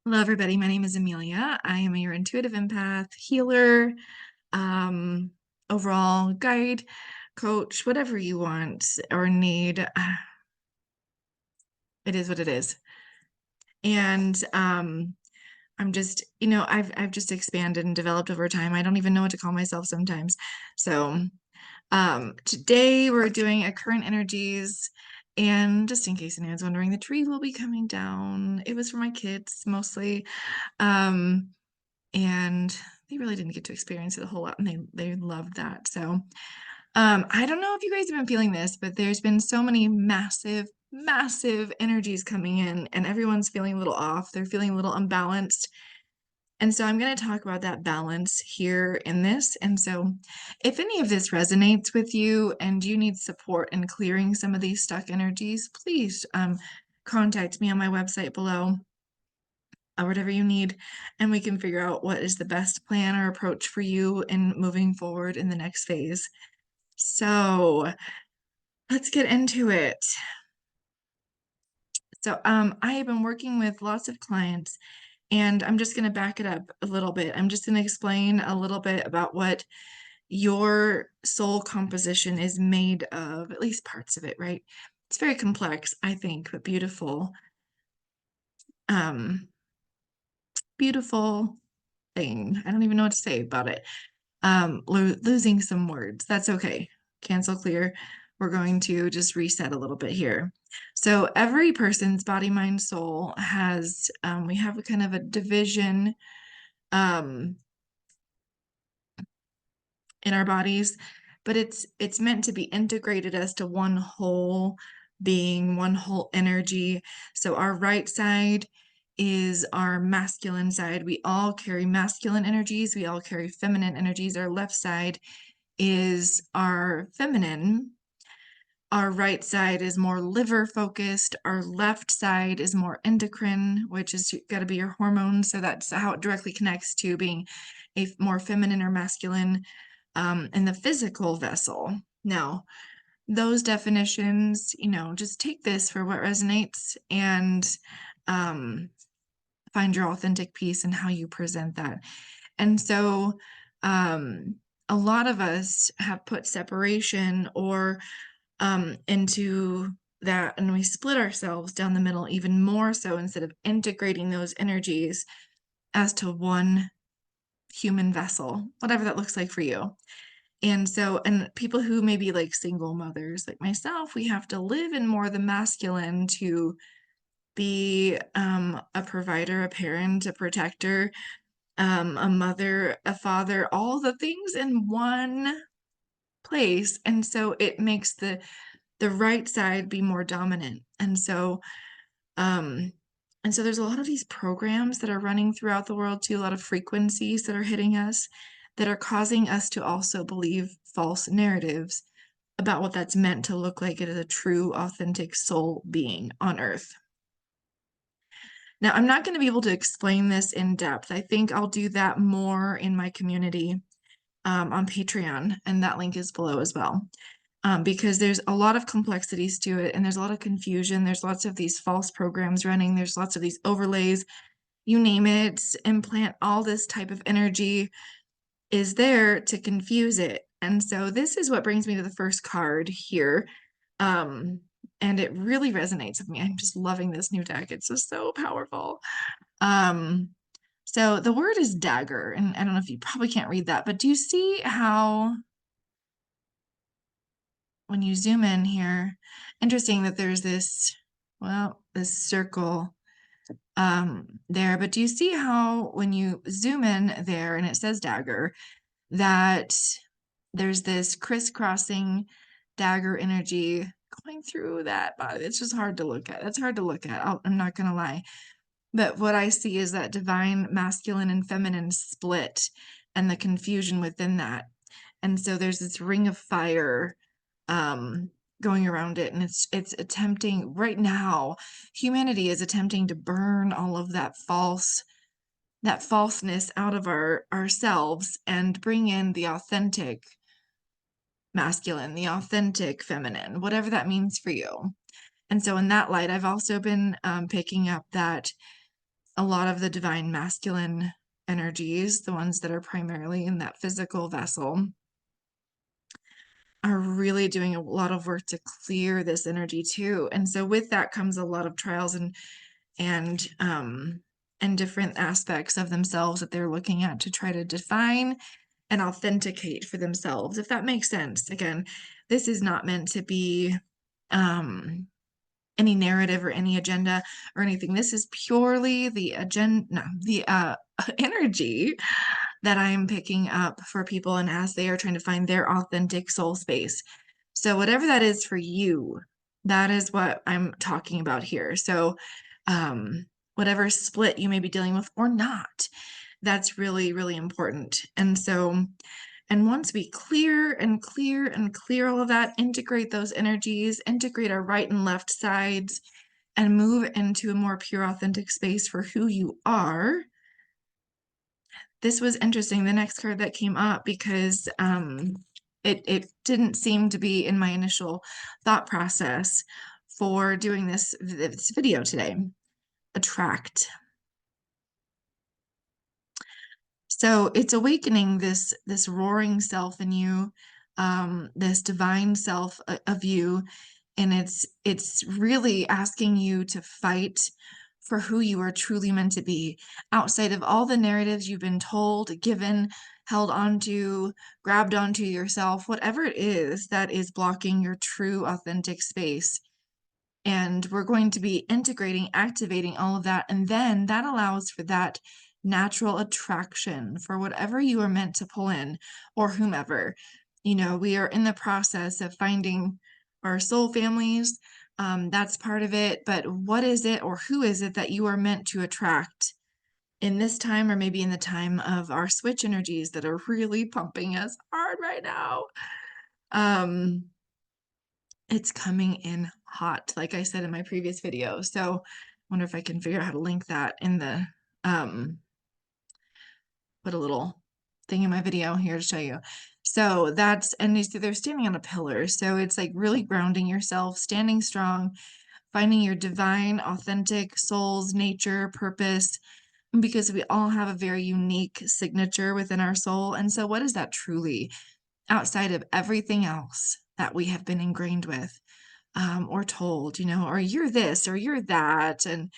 Hello, everybody. My name is Amelia. I am your intuitive empath, healer, um, overall guide, coach, whatever you want or need. It is what it is. And I'm just, I've just expanded and developed over time. I don't even know what to call myself sometimes. So today we're doing a current energies. And just in case anyone's wondering, the tree will be coming down. It was for my kids mostly. Um, and they really didn't get to experience it a whole lot, and they loved that. So I don't know if you guys have been feeling this, but there's been so many massive energies coming in, and everyone's feeling a little off. They're feeling a little unbalanced. And so I'm going to talk about that balance here in this. And so if any of this resonates with you and you need support in clearing some of these stuck energies, please contact me on my website below, or whatever you need, and we can figure out what is the best plan or approach for you in moving forward in the next phase. So let's get into it. So I have been working with lots of clients, and I'm just going to back it up a little bit. I'm just going to explain a little bit about what your soul composition is made of, at least parts of it, right? It's very complex, I think, but beautiful. Beautiful thing. I don't even know what to say about it. Losing some words. That's okay. Cancel clear. We're going to just reset a little bit here. So every person's body, mind, soul has, we have a kind of a division um, in our bodies, but it's meant to be integrated as to one whole being, one whole energy. So our right side is our masculine side. We all carry masculine energies. We all carry feminine energies. Our left side is our feminine. Our right side is more liver focused. Our left side is more endocrine, which is got to be your hormones. So that's how it directly connects to being a more feminine or masculine in the physical vessel. Now, those definitions, just take this for what resonates and um, find your authentic piece and how you present that. And so, a lot of us have put separation or into that, and we split ourselves down the middle even more so instead of integrating those energies as to one human vessel, whatever that looks like for you. And so, and people who may be like single mothers, like myself, we have to live in more the masculine to be a provider, a parent, a protector, a mother, a father, all the things in one place. And so it makes the right side be more dominant. Um, and so there's a lot of these programs that are running throughout the world too, a lot of frequencies that are hitting us that are causing us to also believe false narratives about what that's meant to look like as a true, authentic soul being on earth. Now, I'm not going to be able to explain this in depth. I think I'll do that more in my community on Patreon, and that link is below as well. Because there's a lot of complexities to it, and there's a lot of confusion. There's lots of these false programs running. There's lots of these overlays, you name it, implant, all this type of energy is there to confuse it. And so this is what brings me to the first card here. And it really resonates with me. I'm just loving this new deck. It's just so powerful. So the word is dagger, and I don't know if you probably can't read that, but do you see how when you zoom in here, interesting that there's this, well, this circle there, but do you see how when you zoom in there and it says dagger, that there's this crisscrossing dagger energy going through that body? It's just hard to look at. It's hard to look at. I'm not going to lie. But what I see is that divine masculine and feminine split and the confusion within that. And so there's this ring of fire going around it, and it's attempting right now, humanity is attempting to burn all of that falseness out of ourselves and bring in the authentic masculine, the authentic feminine, whatever that means for you. And so in that light, I've also been picking up that a lot of the divine masculine energies, the ones that are primarily in that physical vessel, are really doing a lot of work to clear this energy too. And so with that comes a lot of trials and and different aspects of themselves that they're looking at to try to define and authenticate for themselves, if that makes sense. Again, this is not meant to be um any narrative or any agenda or anything. This is purely the agenda, no, the energy that I'm picking up for people and as they are trying to find their authentic soul space. So whatever that is for you, that is what I'm talking about here. So whatever split you may be dealing with or not, that's really, really important. And so, and once we clear and clear and clear all of that, integrate those energies, integrate our right and left sides, and move into a more pure, authentic space for who you are. This was interesting, the next card that came up, because it didn't seem to be in my initial thought process for doing this video today. Attract. So it's awakening this roaring self in you, this divine self of you, and it's really asking you to fight for who you are truly meant to be, outside of all the narratives you've been told, given, held onto, grabbed onto yourself, whatever it is that is blocking your true authentic space. And we're going to be integrating, activating all of that. And then that allows for that natural attraction for whatever you are meant to pull in or whomever. You know, we are in the process of finding our soul families. That's part of it. But what is it or who is it that you are meant to attract in this time, or maybe in the time of our switch energies that are really pumping us hard right now? It's coming in hot, like I said in my previous video. So I wonder if I can figure out how to link that in the, put a little thing in my video here to show you. So that's, and they're standing on a pillar. So it's like really grounding yourself, standing strong, finding your divine, authentic soul's nature, purpose, because we all have a very unique signature within our soul. And so what is that truly outside of everything else that we have been ingrained with? Or told, you know, or you're this or you're that, and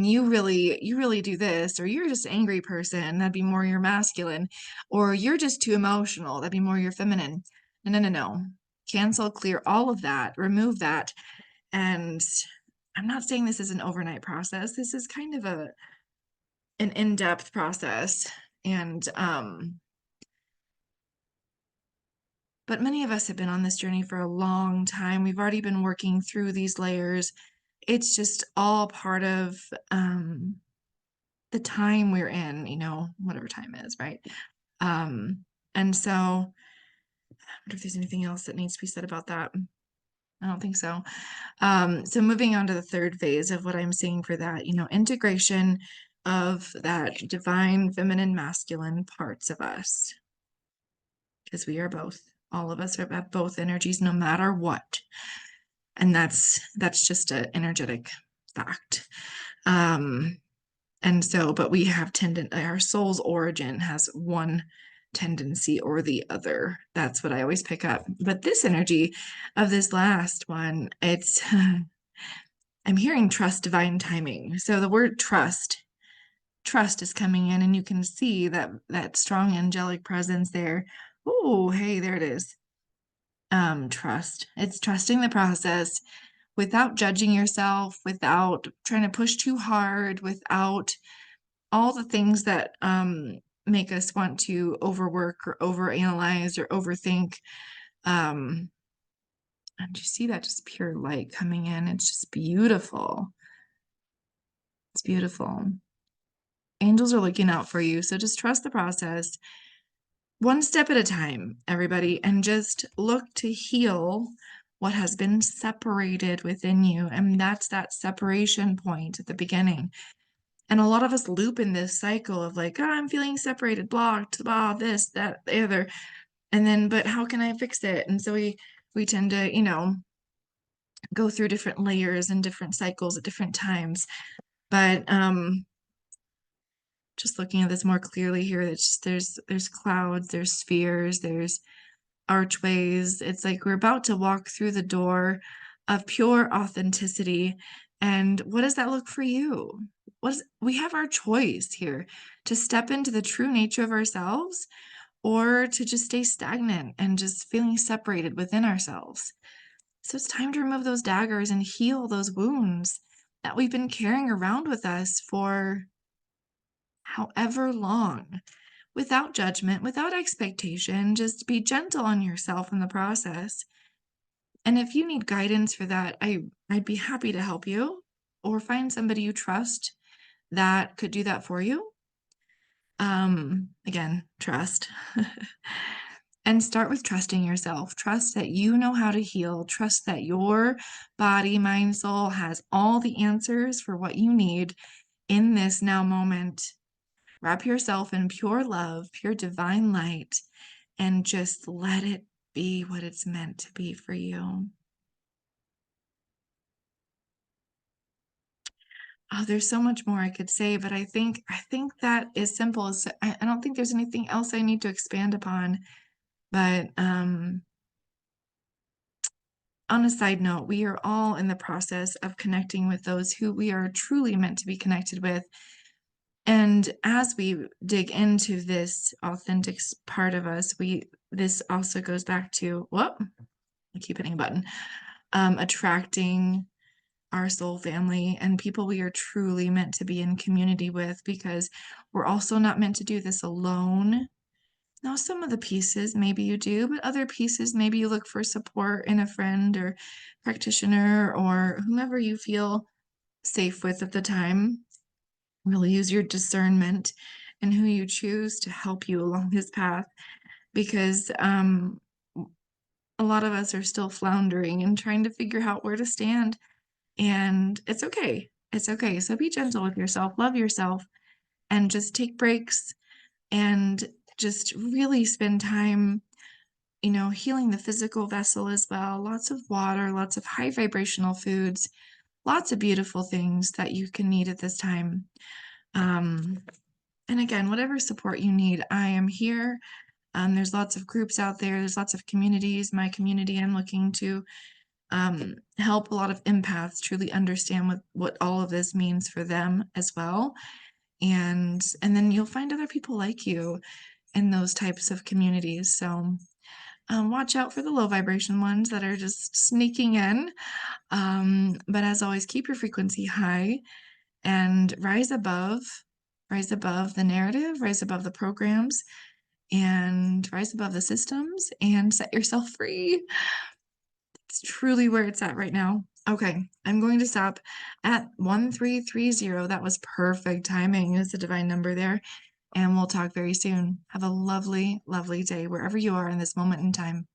you really do this, or you're just an angry person, that'd be more your masculine, or you're just too emotional, that'd be more your feminine. No, no, no, no. Cancel, clear all of that, remove that. And I'm not saying this is an overnight process. This is kind of an in-depth process. And but many of us have been on this journey for a long time. We've already been working through these layers. It's just all part of the time we're in, you know, whatever time is, right? And so I wonder if there's anything else that needs to be said about that. I don't think so. So moving on to the third phase of what I'm seeing for that, you know, integration of that divine feminine masculine parts of us, because we are both. All of us have both energies no matter what. And that's just an energetic fact. And so, but we have our soul's origin has one tendency or the other. That's what I always pick up. But this energy of this last one, it's, I'm hearing trust divine timing. So the word trust is coming in, and you can see that strong angelic presence there. Oh, hey, there it is. Trust. It's trusting the process without judging yourself, without trying to push too hard, without all the things that make us want to overwork or overanalyze or overthink. And you see that just pure light coming in. It's just beautiful. It's beautiful. Angels are looking out for you. So just trust the process. One step at a time, everybody, and just look to heal what has been separated within you. And that's that separation point at the beginning. And a lot of us loop in this cycle of like, oh, I'm feeling separated, blocked, blah, this, that, the other. And then, but how can I fix it? And so we tend to, you know, go through different layers and different cycles at different times. But just looking at this more clearly here, it's just there's clouds, there's spheres, there's archways. It's like we're about to walk through the door of pure authenticity. And what does that look for you? We have our choice here to step into the true nature of ourselves or to just stay stagnant and just feeling separated within ourselves. So it's time to remove those daggers and heal those wounds that we've been carrying around with us for however long, without judgment, without expectation. Just be gentle on yourself in the process. And if you need guidance for that, I'd be happy to help you or find somebody you trust that could do that for you. Again, trust. And start with trusting yourself. Trust that you know how to heal. Trust that your body, mind, soul has all the answers for what you need in this now moment. Wrap yourself in pure love, pure divine light, and just let it be what it's meant to be for you. Oh, there's so much more I could say, but I think that is simple. So I don't think there's anything else I need to expand upon. But on a side note, we are all in the process of connecting with those who we are truly meant to be connected with. And as we dig into this authentic part of us, this also goes back to what I keep hitting a button, attracting our soul family and people we are truly meant to be in community with, because we're also not meant to do this alone. Now, some of the pieces maybe you do, but other pieces maybe you look for support in a friend or practitioner or whomever you feel safe with at the time. Really use your discernment and who you choose to help you along this path, because a lot of us are still floundering and trying to figure out where to stand. And it's okay. It's okay. So be gentle with yourself, love yourself, and just take breaks and just really spend time, healing the physical vessel as well. Lots of water, lots of high vibrational foods, lots of beautiful things that you can need at this time. Um, and again, whatever support you need, I am here. There's lots of groups out there. There's lots of communities. My community, I'm looking to help a lot of empaths truly understand what all of this means for them as well. And then you'll find other people like you in those types of communities. So watch out for the low vibration ones that are just sneaking in. But as always, keep your frequency high and rise above the narrative, rise above the programs, and rise above the systems and set yourself free. It's truly where it's at right now. Okay, I'm going to stop at 1330. That was perfect timing. It's a divine number there. And we'll talk very soon. Have a lovely, lovely day wherever you are in this moment in time.